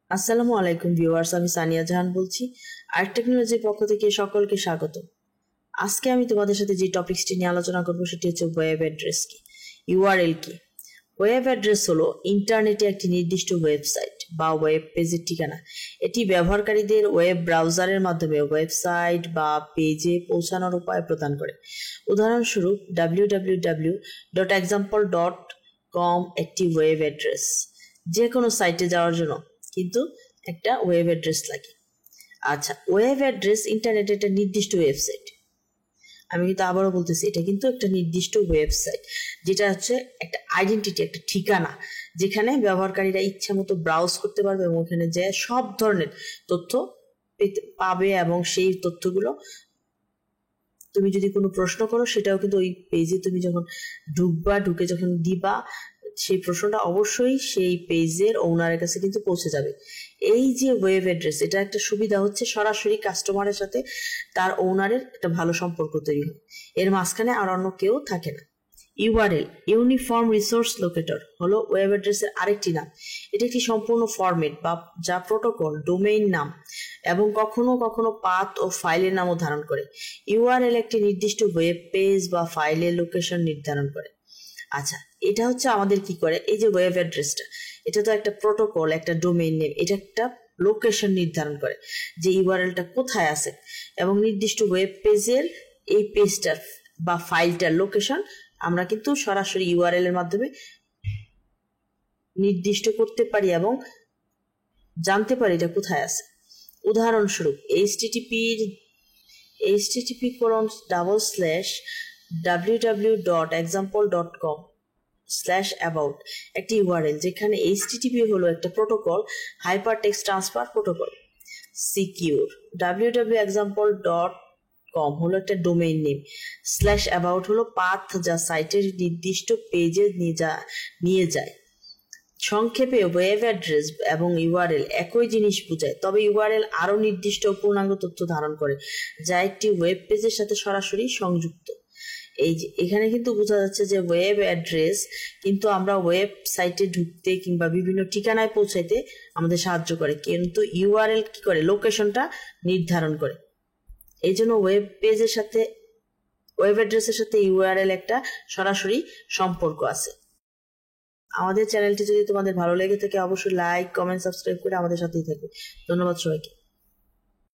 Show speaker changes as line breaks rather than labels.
আসসালামু আলাইকুম ভিউয়ার্স, আমি সানিয়া জাহান বলছি। আর্ট টেকনোলজির পক্ষ থেকে সকলকে স্বাগত। আজকে আমি তোমাদের সাথে যে টপিকসটি নিয়ে আলোচনা করবো সেটি হচ্ছে ওয়েব অ্যাড্রেস কি, ইউআরএল কি। ওয়েব অ্যাড্রেস হলো ইন্টারনেটে একটি নির্দিষ্ট ওয়েবসাইট বা ওয়েব পেজের ঠিকানা। এটি ব্যবহারকারীদের ওয়েব ব্রাউজারের মাধ্যমে ওয়েবসাইট বা পেজে পৌঁছানোর উপায় প্রদান করে। উদাহরণস্বরূপ www.example.com একটি ওয়েব অ্যাড্রেস। যে কোনো সাইটে যাওয়ার জন্য কিন্তু একটা ওয়েব অ্যাড্রেস লাগে। আচ্ছা, ওয়েব অ্যাড্রেস ইন্টারনেটে একটা নির্দিষ্ট ওয়েবসাইট। আমি কিন্তু আবারও বলতেছি, এটা কিন্তু একটা নির্দিষ্ট ওয়েবসাইট, যেটা হচ্ছে একটা আইডেন্টিটি, একটা ঠিকানা, যেখানে ব্যবহারকারীরা ইচ্ছা মতো ব্রাউজ করতে পারবে এবং ওখানে যে সব ধরনের তথ্য পাবে এবং সেই তথ্যগুলো তুমি যদি কোনো প্রশ্ন করো সেটাও কিন্তু ওই পেজে তুমি যখন ঢুকে যখন দিবা, সেই প্রশ্নটা অবশ্যই সেই পেজের ওনারের কাছে কিন্তু পৌঁছে যাবে। এই যে ওয়েব অ্যাড্রেস, এটা একটা সুবিধা হচ্ছে সরাসরি কাস্টমারের সাথে তার ওনারের একটা ভালো সম্পর্ক তৈরি হয়, এর মাঝখানে আর অন্য কেউ থাকে না। ইউআরএল, ইউনিফর্ম রিসোর্স লোকেটর, হলো ওয়েব অ্যাড্রেসের আরেকটি নাম। এটা একটি সম্পূর্ণ ফরম্যাট বা যা প্রোটোকল, ডোমেইন নাম এবং কখনো কখনো পাথ ও ফাইলের নামও ধারণ করে। ইউআরএল একটি নির্দিষ্ট ওয়েব পেজ বা ফাইলের লোকেশন নির্ধারণ করে। আচ্ছা, এটা হচ্ছে আমাদের কি করে, এই যে ওয়েব অ্যাড্রেসটা, এটা তো একটা প্রোটোকল, একটা ডোমেইন নেম, এটা একটা লোকেশন নির্ধারণ করে যে ইউআরএলটা কোথায় আছে, এবং নির্দিষ্ট ওয়েব পেজের এই পেজটার বা ফাইলটার লোকেশন আমরা কিন্তু সরাসরি ইউআরএল এর মাধ্যমে নির্দিষ্ট করতে পারি এবং জানতে পারি এটা কোথায় আছে। উদাহরণস্বরূপ http://www.example.com/about একটি ইউআরএল, যেখানে http হলো একটা protocol, hyper text transfer protocol. Secure, www.example.com হলো একটা ডোমেইন নেম, /about হলো পাথ যা সাইটের নির্দিষ্ট পেজে নিয়ে যায়। সংক্ষেপে ওয়েব অ্যাড্রেস এবং ইউআরএল একই জিনিস বোঝায়, তবে ইউআরএল আরো নির্দিষ্ট পূর্ণাঙ্গ তথ্য ধারণ করে যা একটি ওয়েব পেজের সাথে সরাসরি সংযুক্ত। এই যে এখানে কিন্তু বোঝা যাচ্ছে যে ওয়েব অ্যাড্রেস কিন্তু আমরা ওয়েবসাইটে ঢুকতে কিংবা বিভিন্ন ঠিকানায় পৌঁছাইতে আমাদের সাহায্য করে, কিন্তু ইউআরএল কি করে, লোকেশনটা নির্ধারণ করে। এই জন্য ওয়েব অ্যাড্রেসের সাথে ইউআরএল একটা সরাসরি সম্পর্ক আছে। আমাদের চ্যানেলটি যদি তোমাদের ভালো লেগে থাকে অবশ্যই লাইক, কমেন্ট, সাবস্ক্রাইব করে আমাদের সাথেই থাকবে। ধন্যবাদ সবাইকে।